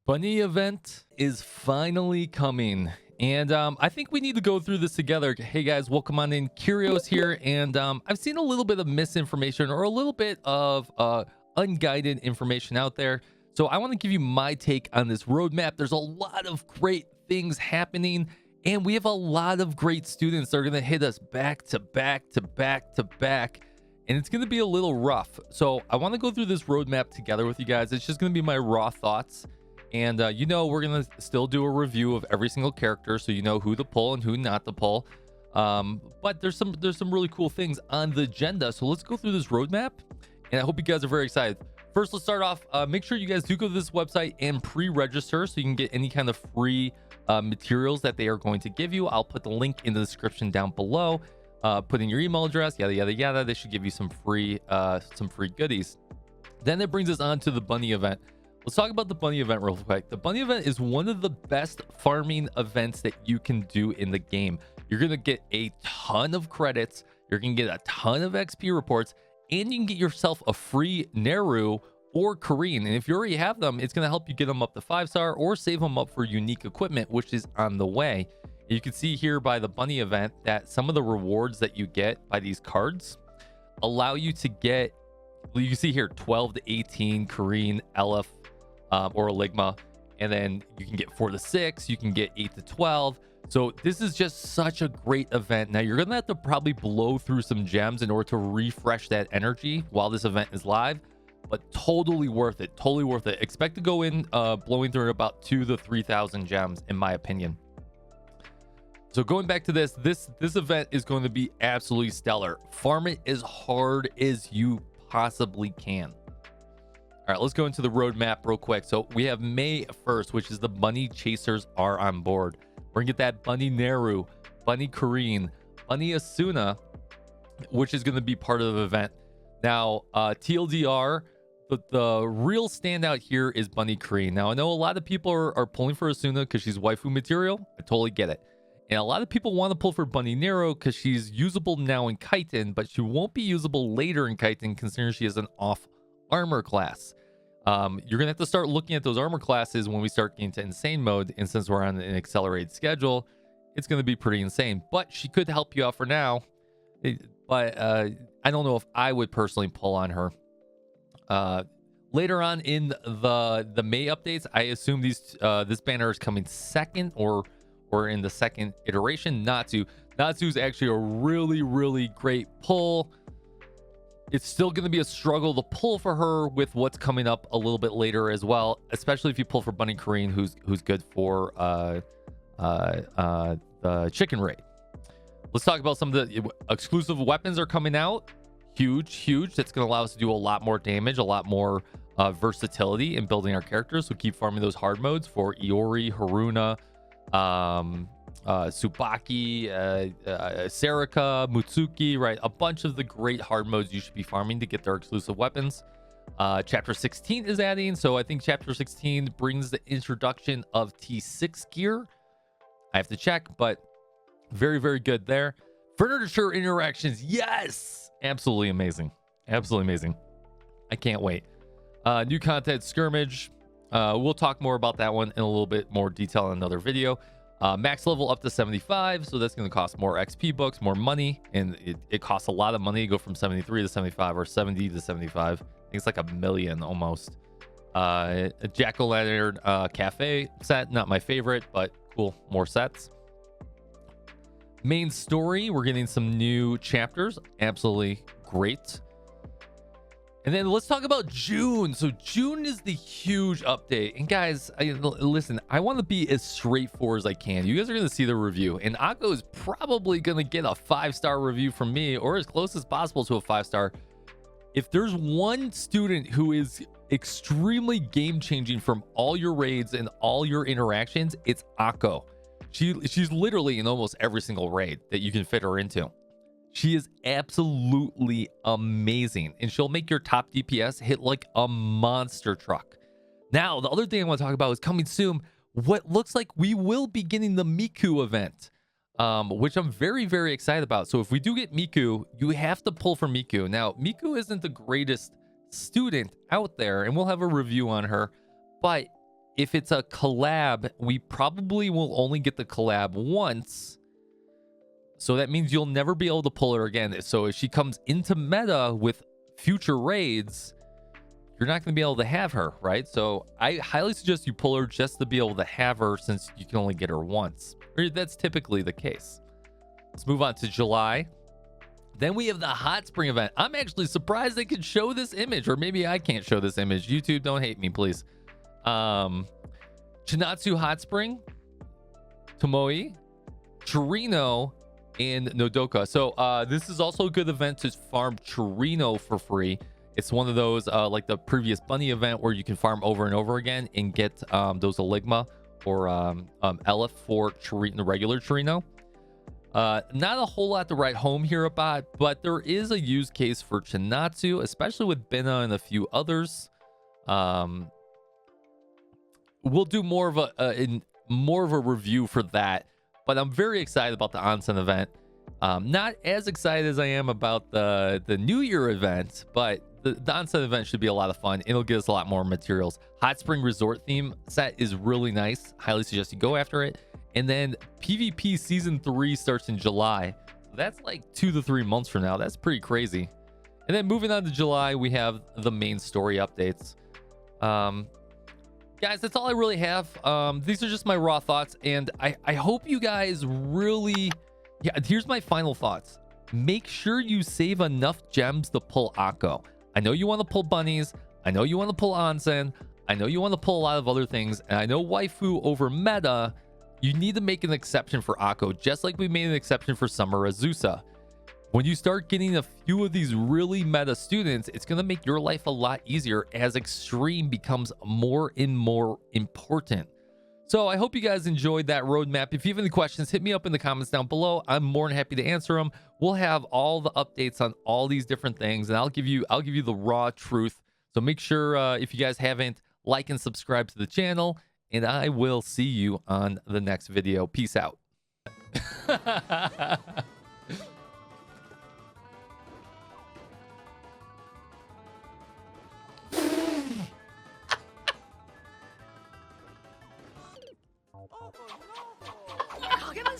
Bunny event is finally coming. And I think we need to go through this together. Hey guys, welcome on in. Curios here. And I've seen a little bit of misinformation or a little bit of unguided information out there. So I want to give you my take on this roadmap. There's a lot of great things happening. And we have a lot of great students that are going to hit us back to back to back to back. And it's going to be a little rough. So I want to go through this roadmap together with you guys. It's just going to be my raw thoughts. And we're gonna still do a review of every single character, so you know who to pull and who not to pull. But there's some really cool things on the agenda. So let's go through this roadmap, and I hope you guys are very excited. First, let's start off. Make sure you guys do go to this website and pre-register so you can get any kind of free materials that they are going to give you. I'll put the link in the description down below. Put in your email address, yada yada yada. They should give you some free goodies. Then it brings us on to the Bunny event. Let's talk about the Bunny event real quick. The Bunny event is one of the best farming events that you can do in the game. You're going to get a ton of credits. You're going to get a ton of XP reports, and you can get yourself a free Neru or Korean. And if you already have them, it's going to help you get them up to 5-star or save them up for unique equipment, which is on the way. You can see here by the Bunny event that some of the rewards that you get by these cards allow you to get, you can see here, 12 to 18 Korean LF or a Ligma, and then you can get 4 to 6, you can get 8 to 12. So this is just such a great event. Now you're gonna have to probably blow through some gems in order to refresh that energy while this event is live, but totally worth it. Totally worth it. Expect to go in blowing through about 2,000 to 3,000 gems, in my opinion. So going back to this event is going to be absolutely stellar. Farm it as hard as you possibly can. All right, let's go into the roadmap real quick. So we have May 1st, which is the Bunny Chasers are on board. We're gonna get that Bunny Neru, Bunny Korean, Bunny Asuna, which is gonna be part of the event. Now, TLDR, the real standout here is Bunny Korean. Now, I know a lot of people are pulling for Asuna because she's waifu material. I totally get it. And a lot of people want to pull for Bunny Neru because she's usable now in Kaiten, but she won't be usable later in Kaiten considering she is an off armor class. You're gonna have to start looking at those armor classes when we start getting to insane mode, and since we're on an accelerated schedule, it's gonna be pretty insane. But she could help you out for now. But I don't know if I would personally pull on her. Later on in the May updates, I assume this banner is coming second or in the second iteration. Natsu is actually a really great pull. It's still going to be a struggle to pull for her with what's coming up a little bit later as well, especially if you pull for Bunny Korean, who's good for the chicken raid. Let's talk about some of the exclusive weapons are coming out. Huge. That's going to allow us to do a lot more damage, a lot more versatility in building our characters. So keep farming those hard modes for Iori, Haruna, Tsubaki, Serika, Mutsuki, right? A bunch of the great hard modes you should be farming to get their exclusive weapons. Chapter 16 is adding, so I think Chapter 16 brings the introduction of T6 gear. I have to check, but very good there. Furniture interactions, yes, absolutely amazing. I can't wait. New content skirmish. We'll talk more about that one in a little bit more detail in another video. Max level up to 75, so that's going to cost more XP books, more money, and it costs a lot of money to go from 73 to 75 or 70 to 75. I think it's like $1 million almost. A jack-o'-lantern cafe set, not my favorite, but cool, more sets. Main story, we're getting some new chapters, absolutely great. And then let's talk about June. So June is the huge update. And guys, listen, I want to be as straightforward as I can. You guys are going to see the review. And Akko is probably going to get a 5-star review from me, or as close as possible to a 5-star. If there's one student who is extremely game-changing from all your raids and all your interactions, it's Akko. She's literally in almost every single raid that you can fit her into. She is absolutely amazing, and she'll make your top DPS hit like a monster truck. Now, the other thing I want to talk about is coming soon. What looks like we will be getting the Miku event, which I'm very excited about. So if we do get Miku, you have to pull for Miku. Now, Miku isn't the greatest student out there, and we'll have a review on her, but if it's a collab, we probably will only get the collab once. So that means you'll never be able to pull her again. So if she comes into meta with future raids, you're not going to be able to have her, right? So I highly suggest you pull her just to be able to have her, since you can only get her once. Or that's typically the case. Let's move on to July. Then we have the Hot Spring event. I'm actually surprised they could show this image, or maybe I can't show this image. YouTube, don't hate me, please. Chinatsu Hot Spring, Tomoe, Chirino, and Nodoka. So this is also a good event to farm Chirino for free. It's one of those like the previous Bunny event where you can farm over and over again and get those Eligma or Elif for the regular Chirino. Not a whole lot to write home here about, but there is a use case for Chinatsu, especially with Bina and a few others. We'll do more of a review for that, but I'm very excited about the onsen event. Not as excited as I am about the New Year event, but the onsen event should be a lot of fun. It'll give us a lot more materials. Hot Spring Resort theme set is really nice. Highly suggest you go after it. And then PvP Season 3 starts in July. That's like 2 to 3 months from now. That's pretty crazy. And then moving on to July, we have the main story updates. Guys, that's all I really have. These are just my raw thoughts, and I hope you guys really... Yeah, here's my final thoughts. Make sure you save enough gems to pull Akko. I know you want to pull Bunnies. I know you want to pull Onsen. I know you want to pull a lot of other things. And I know waifu over meta, you need to make an exception for Akko, just like we made an exception for Summer Azusa. When you start getting a few of these really meta students, it's going to make your life a lot easier as Extreme becomes more and more important. So I hope you guys enjoyed that roadmap. If you have any questions, hit me up in the comments down below. I'm more than happy to answer them. We'll have all the updates on all these different things, and I'll give you the raw truth. So make sure if you guys haven't, like and subscribe to the channel, and I will see you on the next video. Peace out.